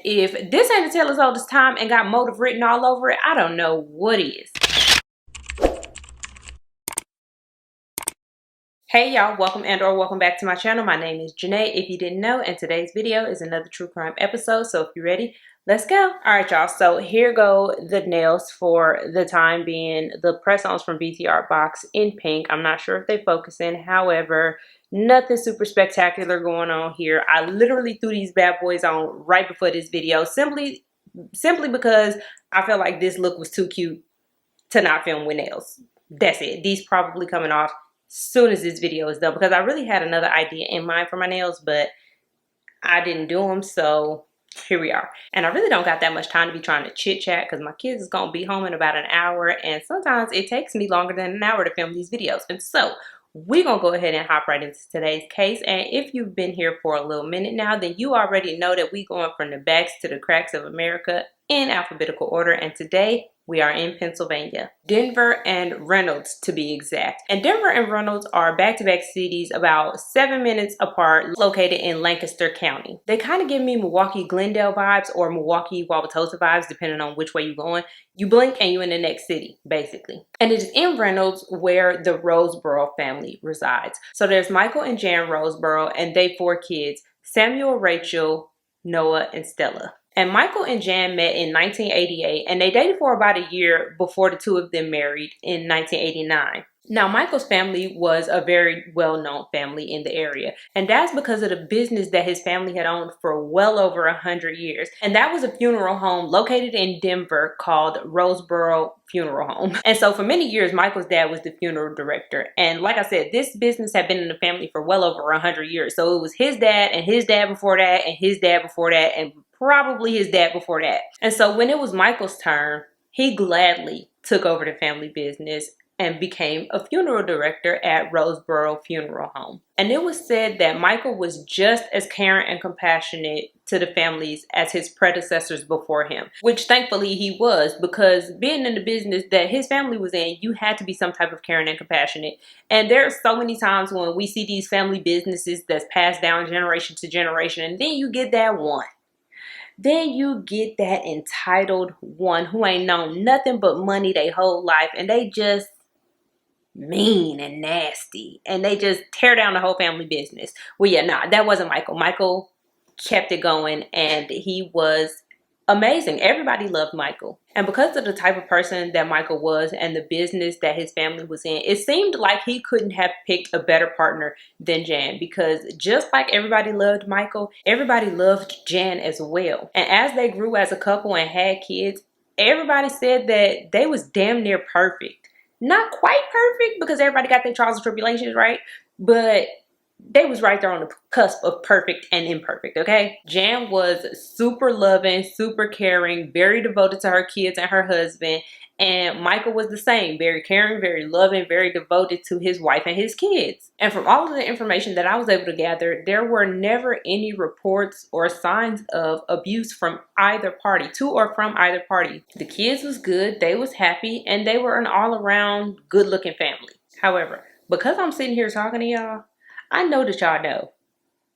if this ain't a tale as old as time and got motive written all over it, I don't know what is. Hey y'all, welcome and/or welcome back to my channel. My name is Janae, if you didn't know, and today's video is another true crime episode. So if you're ready, let's go. All right, y'all. So here go the nails for the time being. The press-ons from BT Art Box in pink. I'm not sure if they focus in. However, nothing super spectacular going on here. I literally threw these bad boys on right before this video, simply because I felt like this look was too cute to not film with nails. That's it. These probably coming off soon as this video is done, because I really had another idea in mind for my nails, but I didn't do them, so here we are. And I really don't got that much time to be trying to chit chat because my kids is gonna be home in about an hour, and sometimes it takes me longer than an hour to film these videos. And so we're gonna go ahead and hop right into today's case. And if you've been here for a little minute now, then you already know that we going from the backs to the cracks of America in alphabetical order. And today we are in Pennsylvania, Denver and Reynolds to be exact. And Denver and Reynolds are back-to-back cities about 7 minutes apart, located in Lancaster County. They kind of give me Milwaukee-Glendale vibes or Milwaukee-Wauwatosa vibes, depending on which way you're going. You blink and you're in the next city, basically. And it is in Reynolds where the Roseboro family resides. So there's Michael and Jan Roseboro and they 4 kids, Samuel, Rachel, Noah, and Stella. And Michael and Jan met in 1988, and they dated for about a year before the two of them married in 1989. Now, Michael's family was a very well-known family in the area, and that's because of the business that his family had owned for well over 100 years. And that was a funeral home located in Denver called Roseboro Funeral Home. And so for many years, Michael's dad was the funeral director. And like I said, this business had been in the family for well over 100 years. So it was his dad and his dad before that and his dad before that and probably his dad before that. And so when it was Michael's turn, he gladly took over the family business and became a funeral director at Roseboro Funeral Home. And it was said that Michael was just as caring and compassionate to the families as his predecessors before him, which thankfully he was, because being in the business that his family was in, you had to be some type of caring and compassionate. And there are so many times when we see these family businesses that's passed down generation to generation, and then you get that one. Then you get that entitled one who ain't known nothing but money their whole life, and they just mean and nasty, and they just tear down the whole family business. Well, yeah, nah, that wasn't Michael. Michael kept it going, and he was amazing. Everybody loved Michael. And because of the type of person that Michael was and the business that his family was in, it seemed like he couldn't have picked a better partner than Jan, because just like everybody loved Michael, everybody loved Jan as well. And as they grew as a couple and had kids, everybody said that they was damn near perfect. Not quite perfect, because everybody got their trials and tribulations, right? But they was right there on the cusp of perfect and imperfect, okay? Jan was super loving, super caring, very devoted to her kids and her husband. And Michael was the same, very caring, very loving, very devoted to his wife and his kids. And from all of the information that I was able to gather, there were never any reports or signs of abuse from either party, to or from either party. The kids was good, they was happy, and they were an all-around good-looking family. However, because I'm sitting here talking to y'all, I know that y'all know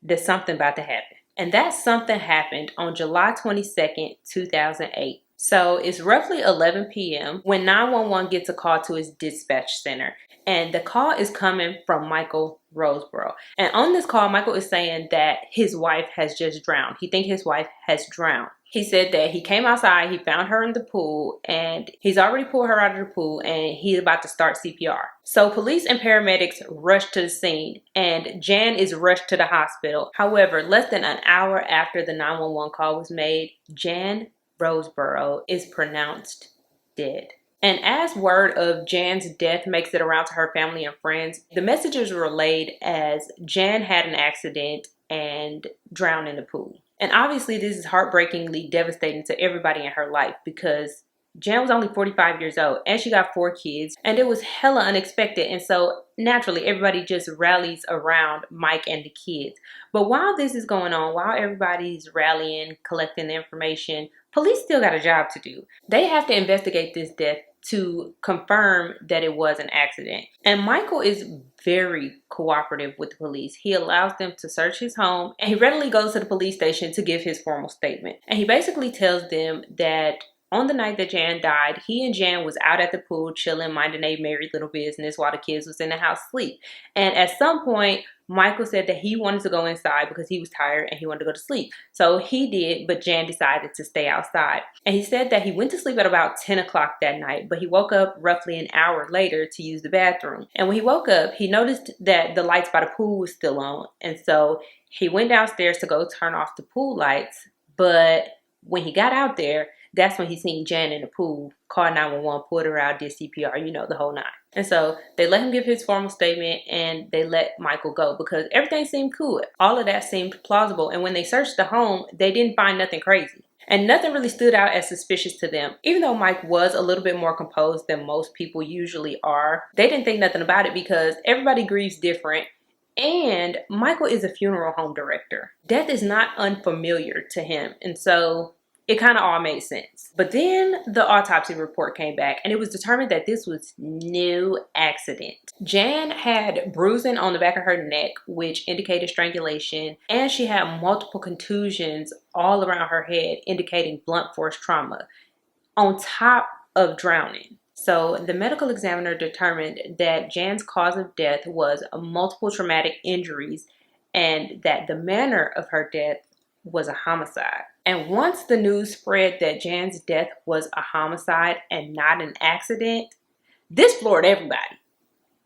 that something about to happen. And that something happened on July 22nd, 2008. So it's roughly 11 p.m. when 911 gets a call to his dispatch center. And the call is coming from Michael Roseboro. And on this call, Michael is saying that his wife has just drowned. He thinks his wife has drowned. He said that he came outside, he found her in the pool, and he's already pulled her out of the pool, and he's about to start CPR. So police and paramedics rush to the scene, and Jan is rushed to the hospital. However, less than an hour after the 911 call was made, Jan Roseboro is pronounced dead. And as word of Jan's death makes it around to her family and friends, the message is relayed as Jan had an accident and drowned in the pool. And obviously this is heartbreakingly devastating to everybody in her life, because Jan was only 45 years old and she got 4 kids, and it was hella unexpected. And so naturally everybody just rallies around Mike and the kids. But while this is going on, while everybody's rallying, collecting the information, police still got a job to do. They have to investigate this death to confirm that it was an accident. And Michael is very cooperative with the police. He allows them to search his home, and he readily goes to the police station to give his formal statement. And he basically tells them that on the night that Jan died, he and Jan was out at the pool chilling, minding their merry little business while the kids was in the house asleep. And at some point, Michael said that he wanted to go inside because he was tired and he wanted to go to sleep. So he did, but Jan decided to stay outside. And he said that he went to sleep at about 10 o'clock that night, but he woke up roughly an hour later to use the bathroom. And when he woke up, he noticed that the lights by the pool was still on. And so he went downstairs to go turn off the pool lights. But when he got out there, that's when he seen Jan in the pool, called 911, pulled her out, did CPR, you know, the whole nine. And so they let him give his formal statement and they let Michael go because everything seemed cool. All of that seemed plausible. And when they searched the home, they didn't find nothing crazy. And nothing really stood out as suspicious to them. Even though Mike was a little bit more composed than most people usually are, they didn't think nothing about it because everybody grieves different. And Michael is a funeral home director. Death is not unfamiliar to him. And so it kind of all made sense. But then the autopsy report came back and it was determined that this was no accident. Jan had bruising on the back of her neck, which indicated strangulation, and she had multiple contusions all around her head, indicating blunt force trauma, on top of drowning. So the medical examiner determined that Jan's cause of death was multiple traumatic injuries and that the manner of her death was a homicide. And once the news spread that Jan's death was a homicide and not an accident, this floored everybody.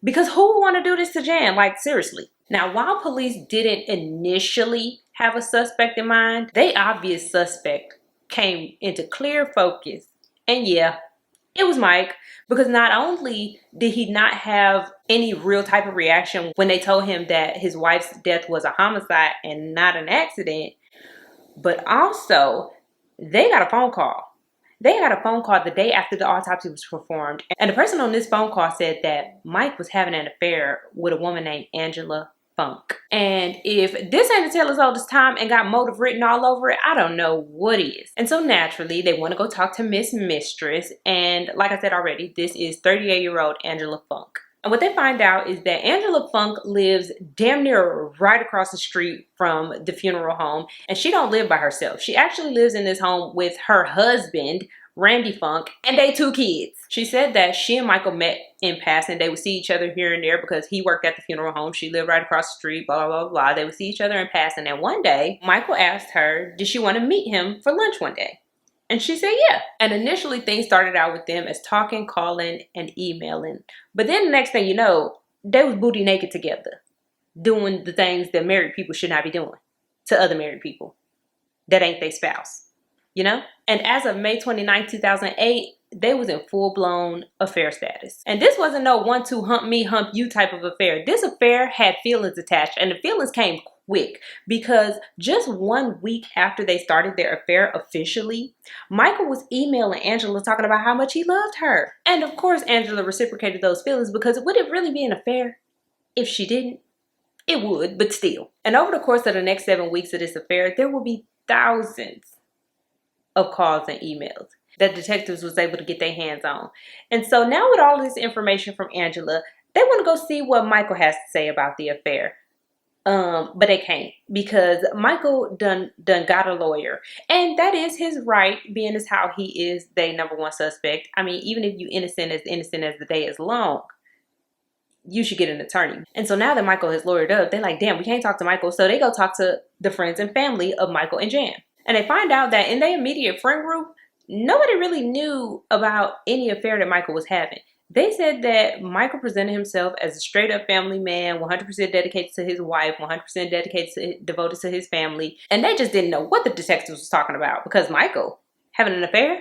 Because who would want to do this to Jan? Like, seriously. Now, while police didn't initially have a suspect in mind, the obvious suspect came into clear focus. And yeah, it was Mike, because not only did he not have any real type of reaction when they told him that his wife's death was a homicide and not an accident, but also they got a phone call. They got a phone call the day after the autopsy was performed. And the person on this phone call said that Mike was having an affair with a woman named Angela Funk. And if this ain't a tale as old as time and got motive written all over it, I don't know what is. And so naturally, they want to go talk to Miss Mistress. And like I said already, this is 38-year-old Angela Funk. And what they find out is that Angela Funk lives damn near right across the street from the funeral home. And she don't live by herself. She actually lives in this home with her husband, Randy Funk, and they 2 kids. She said that she and Michael met in passing. They would see each other here and there because he worked at the funeral home. She lived right across the street, blah, blah, blah, blah. They would see each other in passing. And one day, Michael asked her, did she want to meet him for lunch one day? And she said, yeah. And initially things started out with them as talking, calling, and emailing. But then the next thing you know, they was booty naked together, doing the things that married people should not be doing to other married people that ain't their spouse, you know? And as of May 29, 2008, they was in full-blown affair status. And this wasn't no 1-2 hump me, hump you type of affair. This affair had feelings attached, and the feelings came quick because just 1 week after they started their affair officially, Michael was emailing Angela talking about how much he loved her. And of course, Angela reciprocated those feelings because would it really be an affair if she didn't? It would, but still. And over the course of the next 7 weeks of this affair, there will be thousands of calls and emails that detectives was able to get their hands on. And so now with all of this information from Angela, they want to go see what Michael has to say about the affair. But they can't because Michael done got a lawyer, and that is his right, being as how he is their #1 suspect. I mean, even if you innocent as the day is long, you should get an attorney. And so now that Michael has lawyered up, they're like, damn, we can't talk to Michael. So they go talk to the friends and family of Michael and Jan. And they find out that in their immediate friend group, nobody really knew about any affair that Michael was having. They said that Michael presented himself as a straight up family man, 100% dedicated to his wife, 100% devoted to his family. And they just didn't know what the detectives was talking about because Michael having an affair?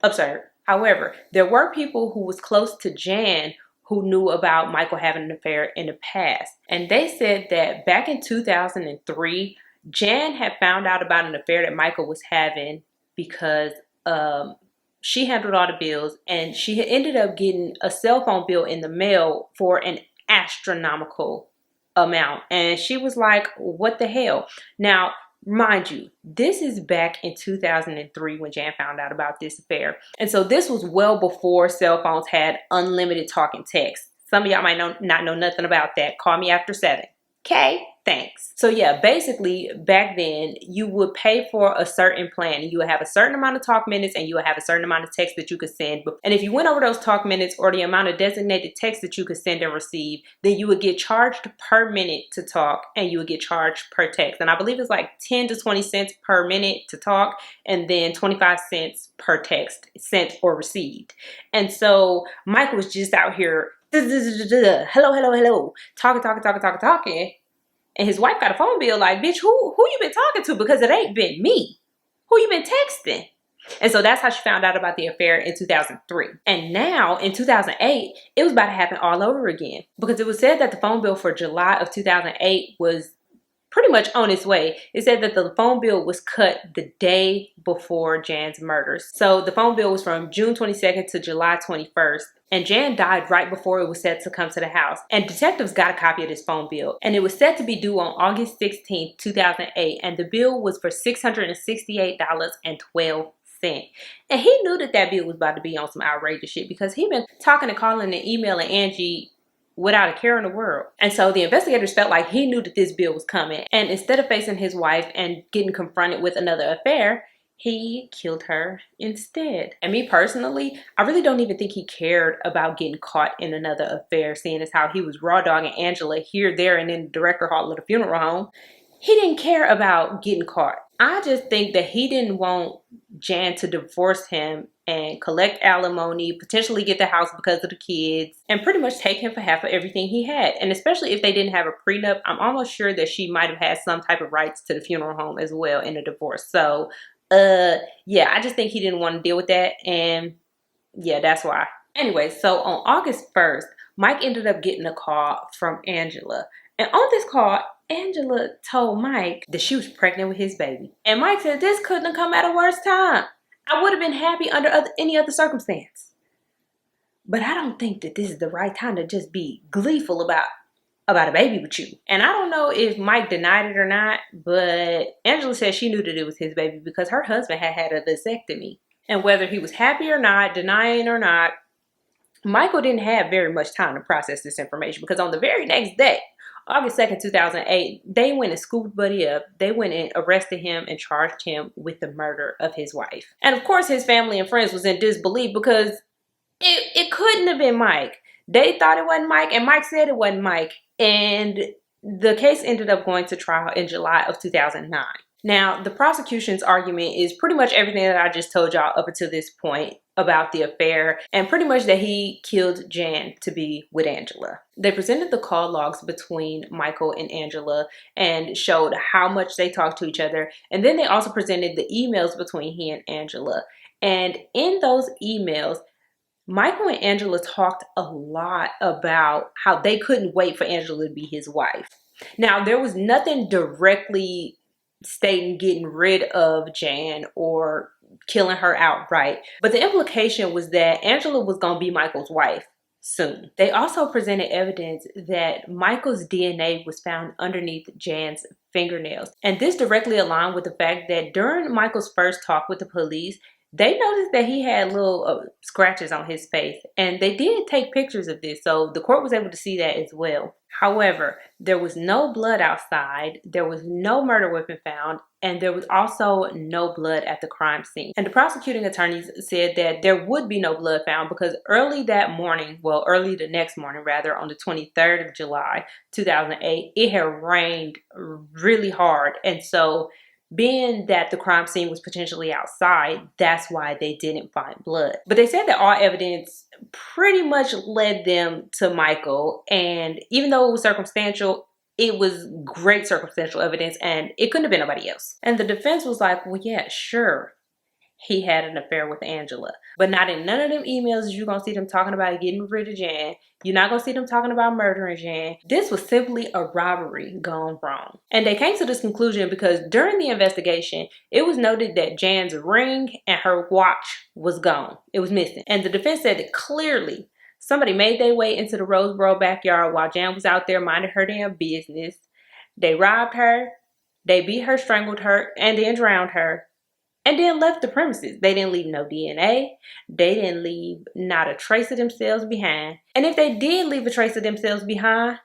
Absurd. However, there were people who was close to Jan who knew about Michael having an affair in the past. And they said that back in 2003, Jan had found out about an affair that Michael was having because she handled all the bills, and she had ended up getting a cell phone bill in the mail for an astronomical amount. And she was like, what the hell? Now, mind you, this is back in 2003 when Jan found out about this affair. And so this was well before cell phones had unlimited talk and text. Some of y'all might not know nothing about that. Call me after 7. Okay, thanks. So yeah, basically back then you would pay for a certain plan. You would have a certain amount of talk minutes and you would have a certain amount of text that you could send. And if you went over those talk minutes or the amount of designated text that you could send and receive, then you would get charged per minute to talk and you would get charged per text. And I believe it's like 10 to 20 cents per minute to talk and then 25 cents per text sent or received. And so Michael was just out here hello, talking. And his wife got a phone bill like, bitch, who you been talking to? Because it ain't been me. Who you been texting? And so that's how she found out about the affair in 2003. And now in 2008, it was about to happen all over again. Because it was said that the phone bill for July of 2008 was pretty much on its way. It said that the phone bill was cut the day before Jan's murder. So the phone bill was from June 22nd to July 21st. And Jan died right before it was set to come to the house. And detectives got a copy of this phone bill. And it was set to be due on August 16th, 2008. And the bill was for $668.12. And he knew that that bill was about to be on some outrageous shit because he'd been talking and calling and emailing Angie without a care in the world. And so the investigators felt like he knew that this bill was coming. And instead of facing his wife and getting confronted with another affair, he killed her instead. And me personally, I really don't even think he cared about getting caught in another affair, seeing as how he was raw dogging Angela here, there, and in the director hall of the funeral home. He didn't care about getting caught. I just think that he didn't want Jan to divorce him and collect alimony, potentially get the house because of the kids, and pretty much take him for half of everything he had. And especially if they didn't have a prenup, I'm almost sure that she might have had some type of rights to the funeral home as well in a divorce. So, yeah, I just think he didn't want to deal with that. And yeah, that's why. Anyway, so on August 1st, Mike ended up getting a call from Angela. And on this call, Angela told Mike that she was pregnant with his baby. And Mike said, this couldn't have come at a worse time. I would have been happy under any other circumstance. But I don't think that this is the right time to just be gleeful about a baby with you. And I don't know if Mike denied it or not, but Angela said she knew that it was his baby because her husband had had a vasectomy. And whether he was happy or not, denying or not, Michael didn't have very much time to process this information because on the very next day, August 2nd, 2008, they went and scooped Buddy up. They went and arrested him and charged him with the murder of his wife. And of course, his family and friends was in disbelief because it couldn't have been Mike. They thought it wasn't Mike, and Mike said it wasn't Mike. And the case ended up going to trial in July of 2009. Now, the prosecution's argument is pretty much everything that I just told y'all up until this point about the affair, and pretty much that he killed Jan to be with Angela. They presented the call logs between Michael and Angela and showed how much they talked to each other. And then they also presented the emails between he and Angela. And in those emails, Michael and Angela talked a lot about how they couldn't wait for Angela to be his wife. Now, there was nothing directly stating getting rid of Jan or killing her outright, but the implication was that Angela was going to be Michael's wife soon. They also presented evidence that Michael's DNA was found underneath Jan's fingernails, and this directly aligned with the fact that during Michael's first talk with the police, they noticed that he had little scratches on his face, and they did take pictures of this, so the court was able to see that as well. However, there was no blood outside, there was no murder weapon found, and there was also no blood at the crime scene. And the prosecuting attorneys said that there would be no blood found because early that morning, well, early the next morning rather, on the 23rd of July, 2008, it had rained really hard. And so being that the crime scene was potentially outside, that's why they didn't find blood. But they said that all evidence pretty much led them to Michael. And even though it was circumstantial, it was great circumstantial evidence and it couldn't have been nobody else. And the defense was like, well, yeah, sure, he had an affair with Angela. But not in none of them emails you're going to see them talking about getting rid of Jan. You're not going to see them talking about murdering Jan. This was simply a robbery gone wrong. And they came to this conclusion because during the investigation, it was noted that Jan's ring and her watch was gone. It was missing. And the defense said that clearly somebody made their way into the Roseboro backyard while Jan was out there minding her damn business. They robbed her. They beat her, strangled her, and then drowned her, and then left the premises. They didn't leave no DNA. They didn't leave not a trace of themselves behind. And if they did leave a trace of themselves behind,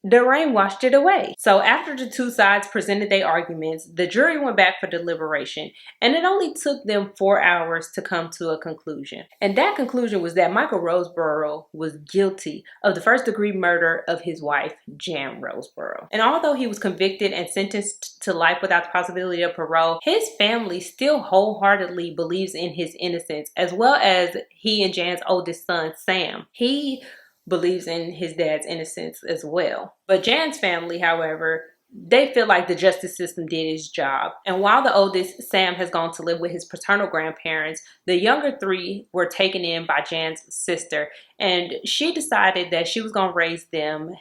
the rain washed it away. So after the two sides presented their arguments, the jury went back for deliberation, and it only took them 4 hours to come to a conclusion. And that conclusion was that Michael Roseborough was guilty of the first-degree murder of his wife, Jan Roseborough. And although he was convicted and sentenced to life without the possibility of parole, his family still wholeheartedly believes in his innocence, as well as he and Jan's oldest son, Sam. He believes in his dad's innocence as well. But Jan's family, however, they feel like the justice system did its job. And while the oldest, Sam, has gone to live with his paternal grandparents, the younger three were taken in by Jan's sister, and she decided that she was going to raise them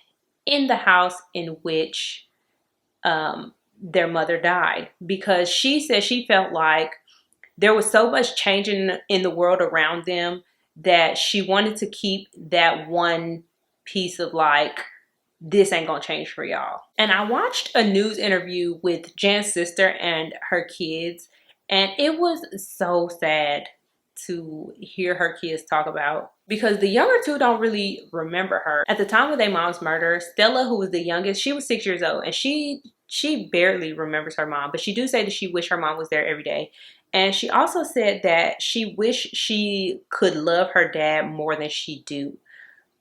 in the house in which their mother died, because she said she felt like there was so much changing in the world around them that she wanted to keep that one piece of like, this ain't gonna change for y'all. And I watched a news interview with Jan's sister and her kids, and it was so sad to hear her kids talk about, because the younger two don't really remember her. At the time of their mom's murder, Stella, who was the youngest, she was 6 years old, and she barely remembers her mom, but she do say that she wished her mom was there every day. And she also said that she wished she could love her dad more than she do,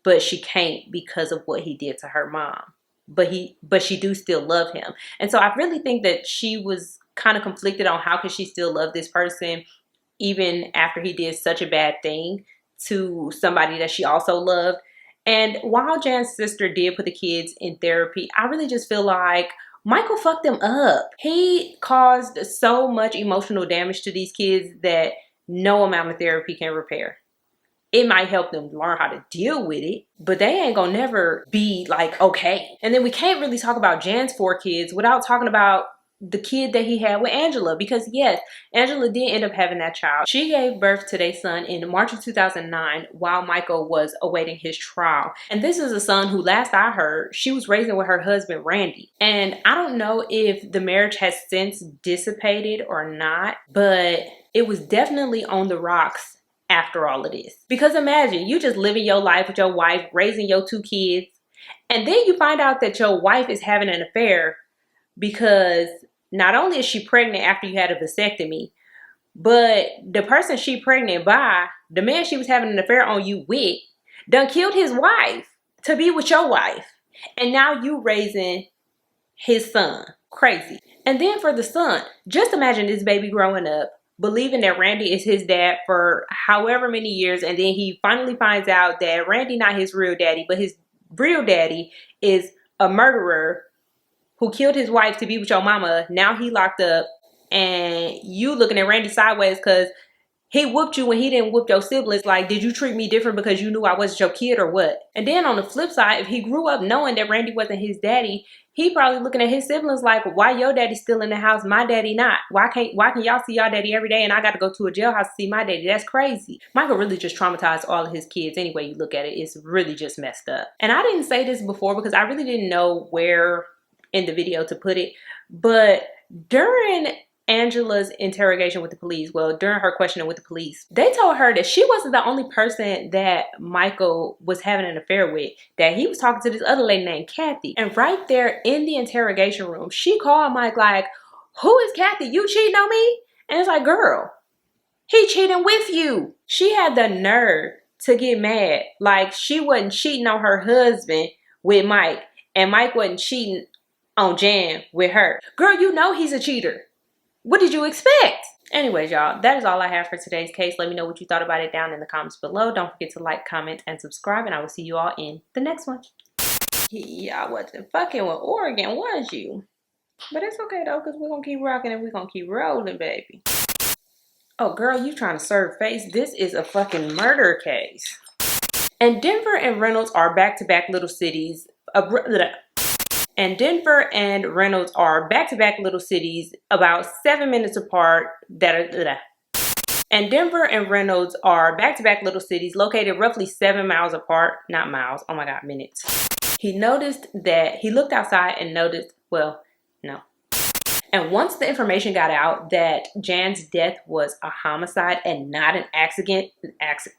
but she can't because of what he did to her mom. But she do still love him. And so I really think that she was kind of conflicted on how could she still love this person even after he did such a bad thing to somebody that she also loved. And while Jan's sister did put the kids in therapy, I really just feel like Michael fucked them up. He caused so much emotional damage to these kids that no amount of therapy can repair. It might help them learn how to deal with it, but they ain't gonna never be like, okay. And then we can't really talk about Jan's 4 kids without talking about the kid that he had with Angela, because yes, Angela did end up having that child. She gave birth to their son in March of 2009 while Michael was awaiting his trial. And this is a son who, last I heard, she was raising with her husband, Randy. And I don't know if the marriage has since dissipated or not, but it was definitely on the rocks after all of this. Because imagine, you just living your life with your wife, raising your 2 kids, and then you find out that your wife is having an affair, because not only is she pregnant after you had a vasectomy, but the person she pregnant by, the man she was having an affair on you with, done killed his wife to be with your wife. And now you raising his son. Crazy. And then for the son, just imagine this baby growing up, believing that Randy is his dad for however many years, and then he finally finds out that Randy not his real daddy, but his real daddy is a murderer who killed his wife to be with your mama. Now he locked up, and you looking at Randy sideways because he whooped you when he didn't whoop your siblings. Like, did you treat me different because you knew I wasn't your kid or what? And then on the flip side, if he grew up knowing that Randy wasn't his daddy, he probably looking at his siblings like, why your daddy still in the house, my daddy not? Why can y'all see y'all daddy every day and I got to go to a jailhouse to see my daddy? That's crazy. Michael really just traumatized all of his kids. Any way you look at it, it's really just messed up. And I didn't say this before because I really didn't know where in the video to put it, but during Angela's interrogation with the police, well, during her questioning with the police, they told her that she wasn't the only person that Michael was having an affair with, that he was talking to this other lady named Kathy. And right there in the interrogation room, she called Mike like, who is Kathy? You cheating on me? And it's like, girl, he cheating with you. She had the nerve to get mad like she wasn't cheating on her husband with Mike, and Mike wasn't cheating on Jan with her. Girl, you know he's a cheater. What did you expect? Anyways, y'all, that is all I have for today's case. Let me know what you thought about it down in the comments below. Don't forget to like, comment, and subscribe, and I will see you all in the next one. Y'all wasn't fucking with Oregon, was you? But it's okay though, because we're gonna keep rocking and we're gonna keep rolling, baby. Oh, girl, you trying to serve face? This is a fucking murder case. And Denver and Reynolds are back-to-back little cities. And Denver and Reynolds are back-to-back little cities about 7 minutes apart And Denver and Reynolds are back-to-back little cities located roughly 7 miles apart. Not miles, oh my God, minutes. He looked outside and noticed, well, no. And once the information got out that Jan's death was a homicide and not an accident,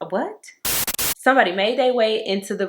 what? Somebody made their way into the